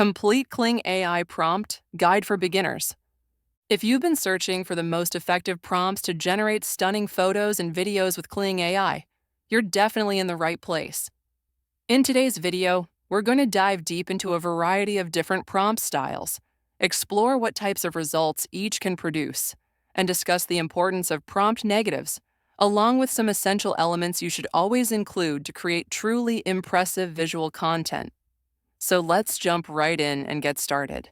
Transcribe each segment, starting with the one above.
Complete Kling AI Prompt Guide for Beginners. If you've been searching for the most effective prompts to generate stunning photos and videos with Kling AI, you're definitely in the right place. In today's video, we're going to dive deep into a variety of different prompt styles, explore what types of results each can produce, and discuss the importance of prompt negatives, along with some essential elements you should always include to create truly impressive visual content. So let's jump right in and get started.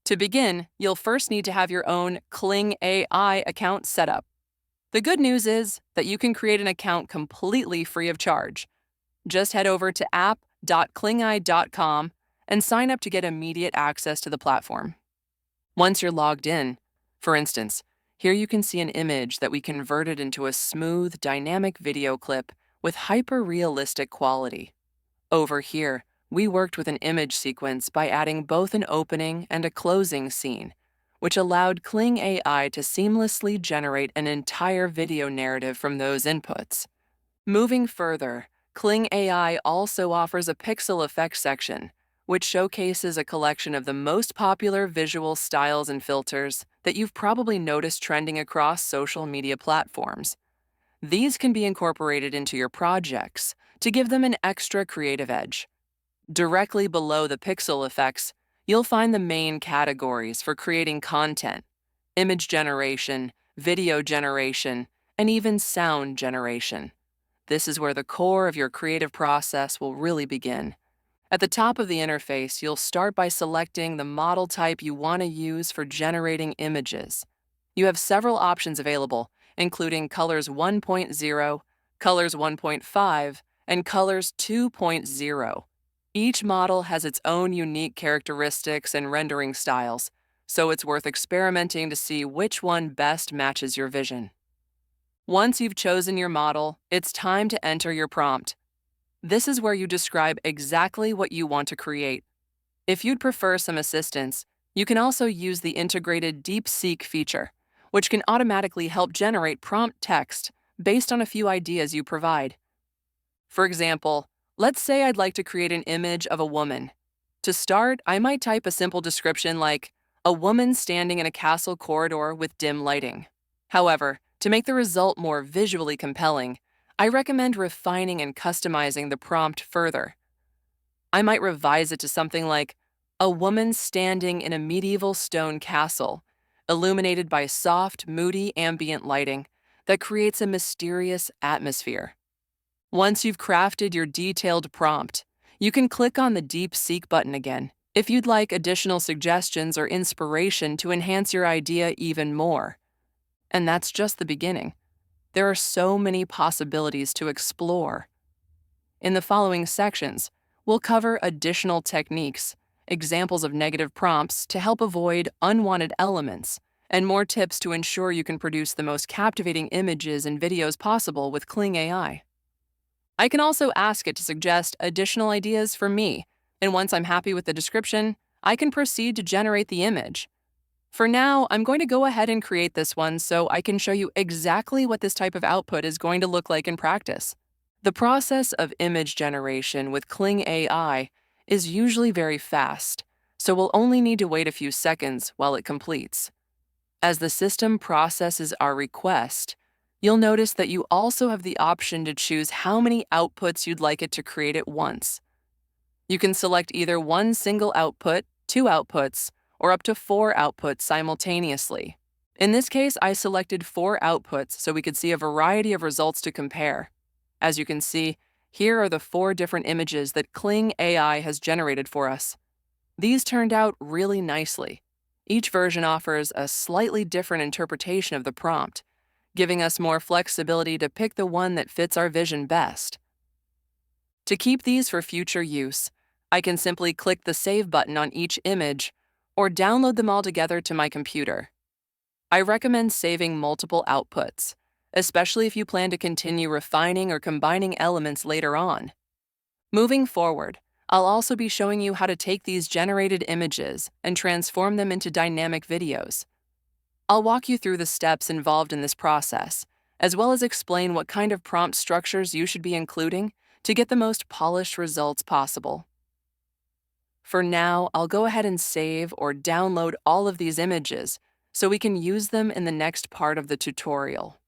To begin, you'll first need to have your own Kling AI account set up. The good news is that you can create an account completely free of charge. Just head over to app.klingai.com and sign up to get immediate access to the platform. Once you're logged in, for instance, here you can see an image that we converted into a smooth, dynamic video clip with hyper-realistic quality. Over here, we worked with an image sequence by adding both an opening and a closing scene, which allowed Kling AI to seamlessly generate an entire video narrative from those inputs. Moving further, Kling AI also offers a pixel effects section, which showcases a collection of the most popular visual styles and filters that you've probably noticed trending across social media platforms. These can be incorporated into your projects to give them an extra creative edge. Directly below the pixel effects, you'll find the main categories for creating content: image generation, video generation, and even sound generation. This is where the core of your creative process will really begin. At the top of the interface, you'll start by selecting the model type you want to use for generating images. You have several options available, including Colors 1.0, Colors 1.5, and Colors 2.0. Each model has its own unique characteristics and rendering styles, so it's worth experimenting to see which one best matches your vision. Once you've chosen your model, it's time to enter your prompt. This is where you describe exactly what you want to create. If you'd prefer some assistance, you can also use the integrated DeepSeek feature, which can automatically help generate prompt text based on a few ideas you provide. For example, let's say I'd like to create an image of a woman. To start, I might type a simple description like, "A woman standing in a castle corridor with dim lighting." However, to make the result more visually compelling, I recommend refining and customizing the prompt further. I might revise it to something like, "A woman standing in a medieval stone castle, illuminated by soft, moody ambient lighting that creates a mysterious atmosphere." Once you've crafted your detailed prompt, you can click on the DeepSeek button again if you'd like additional suggestions or inspiration to enhance your idea even more. And that's just the beginning. There are so many possibilities to explore. In the following sections, we'll cover additional techniques, examples of negative prompts to help avoid unwanted elements, and more tips to ensure you can produce the most captivating images and videos possible with Kling AI. I can also ask it to suggest additional ideas for me, and once I'm happy with the description, I can proceed to generate the image. For now, I'm going to go ahead and create this one so I can show you exactly what this type of output is going to look like in practice. The process of image generation with Kling AI is usually very fast, so we'll only need to wait a few seconds while it completes. As the system processes our request, you'll notice that you also have the option to choose how many outputs you'd like it to create at once. You can select either one single output, 2 outputs, or up to 4 outputs simultaneously. In this case, I selected 4 outputs so we could see a variety of results to compare. As you can see, here are the 4 different images that Kling AI has generated for us. These turned out really nicely. Each version offers a slightly different interpretation of the prompt, giving us more flexibility to pick the one that fits our vision best. To keep these for future use, I can simply click the Save button on each image or download them all together to my computer. I recommend saving multiple outputs, especially if you plan to continue refining or combining elements later on. Moving forward, I'll also be showing you how to take these generated images and transform them into dynamic videos. I'll walk you through the steps involved in this process, as well as explain what kind of prompt structures you should be including to get the most polished results possible. For now, I'll go ahead and save or download all of these images so we can use them in the next part of the tutorial.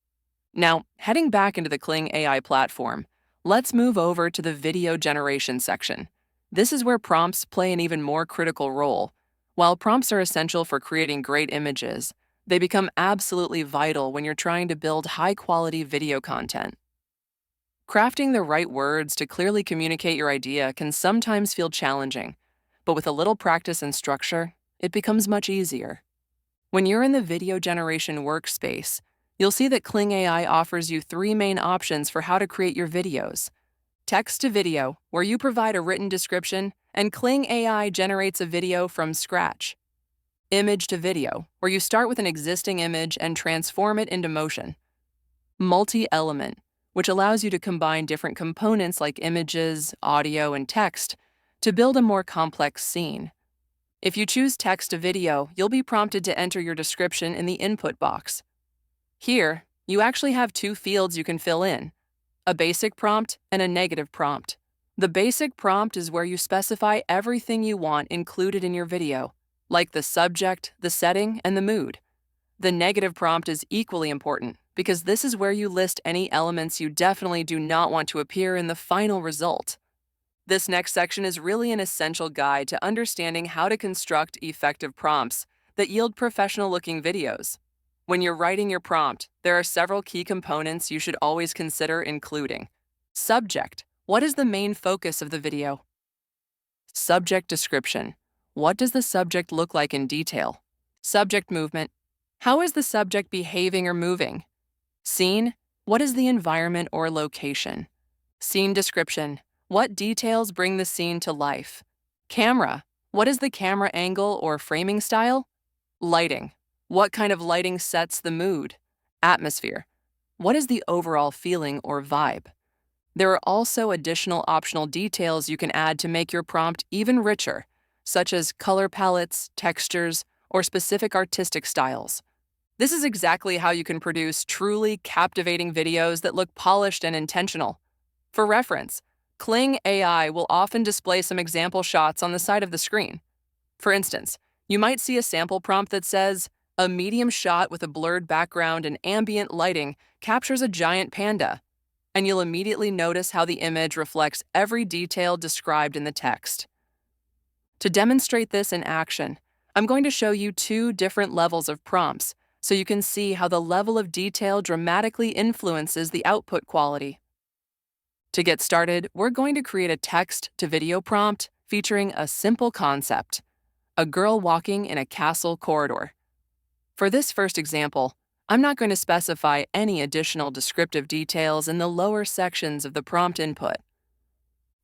Now, heading back into the Kling AI platform, let's move over to the video generation section. This is where prompts play an even more critical role. While prompts are essential for creating great images, they become absolutely vital when you're trying to build high-quality video content. Crafting the right words to clearly communicate your idea can sometimes feel challenging, but with a little practice and structure, it becomes much easier. When you're in the video generation workspace, you'll see that Kling AI offers you three main options for how to create your videos. Text to video, where you provide a written description, and Kling AI generates a video from scratch. Image to video, where you start with an existing image and transform it into motion. Multi-element, which allows you to combine different components like images, audio, and text to build a more complex scene. If you choose text to video, you'll be prompted to enter your description in the input box. Here, you actually have two fields you can fill in: a basic prompt and a negative prompt. The basic prompt is where you specify everything you want included in your video, like the subject, the setting, and the mood. The negative prompt is equally important because this is where you list any elements you definitely do not want to appear in the final result. This next section is really an essential guide to understanding how to construct effective prompts that yield professional-looking videos. When you're writing your prompt, there are several key components you should always consider, including subject. What is the main focus of the video? Subject description. What does the subject look like in detail? Subject movement. How is the subject behaving or moving? Scene. What is the environment or location? Scene description. What details bring the scene to life? Camera. What is the camera angle or framing style? Lighting. What kind of lighting sets the mood? Atmosphere. What is the overall feeling or vibe? There are also additional optional details you can add to make your prompt even richer, such as color palettes, textures, or specific artistic styles. This is exactly how you can produce truly captivating videos that look polished and intentional. For reference, Kling AI will often display some example shots on the side of the screen. For instance, you might see a sample prompt that says, "A medium shot with a blurred background and ambient lighting captures a giant panda," and you'll immediately notice how the image reflects every detail described in the text. To demonstrate this in action, I'm going to show you two different levels of prompts so you can see how the level of detail dramatically influences the output quality. To get started, we're going to create a text-to-video prompt featuring a simple concept: a girl walking in a castle corridor. For this first example, I'm not going to specify any additional descriptive details in the lower sections of the prompt input.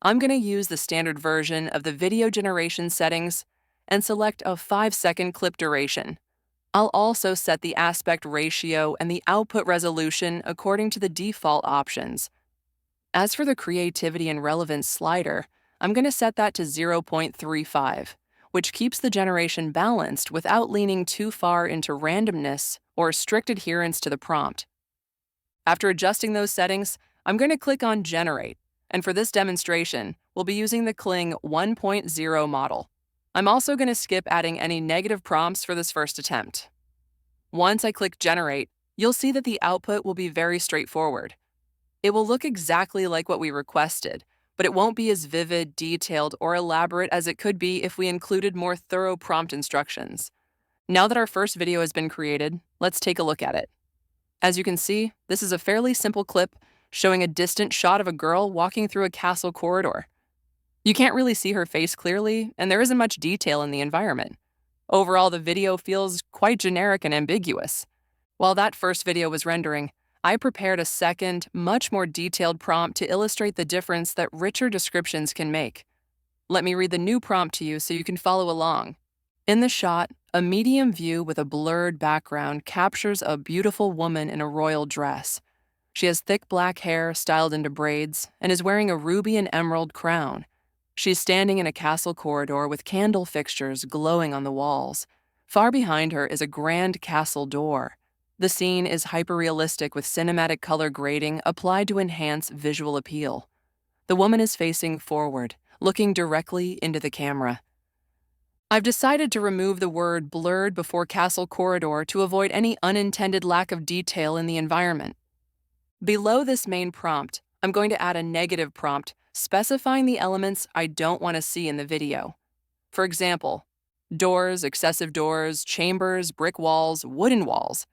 I'm going to use the standard version of the video generation settings and select a 5-second clip duration. I'll also set the aspect ratio and the output resolution according to the default options. As for the creativity and relevance slider, I'm going to set that to 0.35, which keeps the generation balanced without leaning too far into randomness or strict adherence to the prompt. After adjusting those settings, I'm going to click on Generate, and for this demonstration, we'll be using the Kling 1.0 model. I'm also going to skip adding any negative prompts for this first attempt. Once I click Generate, you'll see that the output will be very straightforward. It will look exactly like what we requested, but it won't be as vivid, detailed, or elaborate as it could be if we included more thorough prompt instructions. Now that our first video has been created, let's take a look at it. As you can see, this is a fairly simple clip showing a distant shot of a girl walking through a castle corridor. You can't really see her face clearly, and there isn't much detail in the environment. Overall, the video feels quite generic and ambiguous. While that first video was rendering, I prepared a second, much more detailed prompt to illustrate the difference that richer descriptions can make. Let me read the new prompt to you so you can follow along. In the shot, a medium view with a blurred background captures a beautiful woman in a royal dress. She has thick black hair styled into braids and is wearing a ruby and emerald crown. She's standing in a castle corridor with candle fixtures glowing on the walls. Far behind her is a grand castle door. The scene is hyper-realistic with cinematic color grading applied to enhance visual appeal. The woman is facing forward, looking directly into the camera. I've decided to remove the word blurred before castle corridor to avoid any unintended lack of detail in the environment. Below this main prompt, I'm going to add a negative prompt specifying the elements I don't want to see in the video. For example, doors, excessive doors, chambers, brick walls, wooden walls.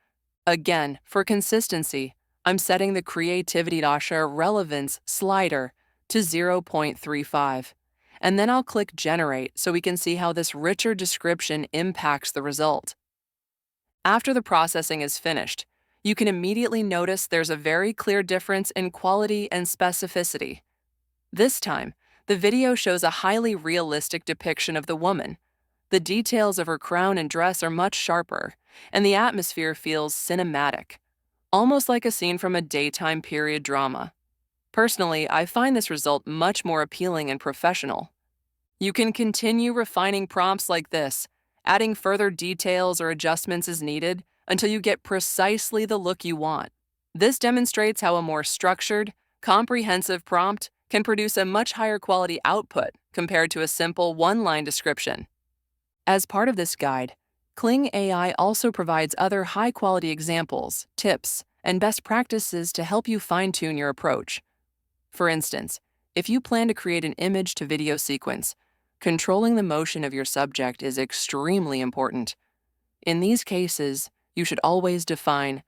Again, for consistency, I'm setting the Creativity relevance slider to 0.35. And then I'll click Generate so we can see how this richer description impacts the result. After the processing is finished, you can immediately notice there's a very clear difference in quality and specificity. This time, the video shows a highly realistic depiction of the woman. The details of her crown and dress are much sharper, and the atmosphere feels cinematic, almost like a scene from a daytime period drama. Personally, I find this result much more appealing and professional. You can continue refining prompts like this, adding further details or adjustments as needed until you get precisely the look you want. This demonstrates how a more structured, comprehensive prompt can produce a much higher quality output compared to a simple one-line description. As part of this guide, Kling AI also provides other high-quality examples, tips, and best practices to help you fine-tune your approach. For instance, if you plan to create an image-to-video sequence, controlling the motion of your subject is extremely important. In these cases, you should always define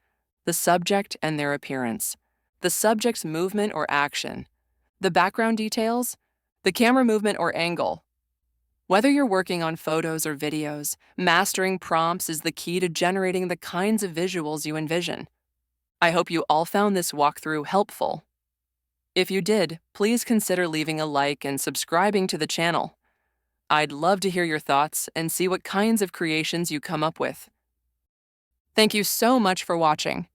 the subject and their appearance, the subject's movement or action, the background details, the camera movement or angle. Whether you're working on photos or videos, mastering prompts is the key to generating the kinds of visuals you envision. I hope you all found this walkthrough helpful. If you did, please consider leaving a like and subscribing to the channel. I'd love to hear your thoughts and see what kinds of creations you come up with. Thank you so much for watching.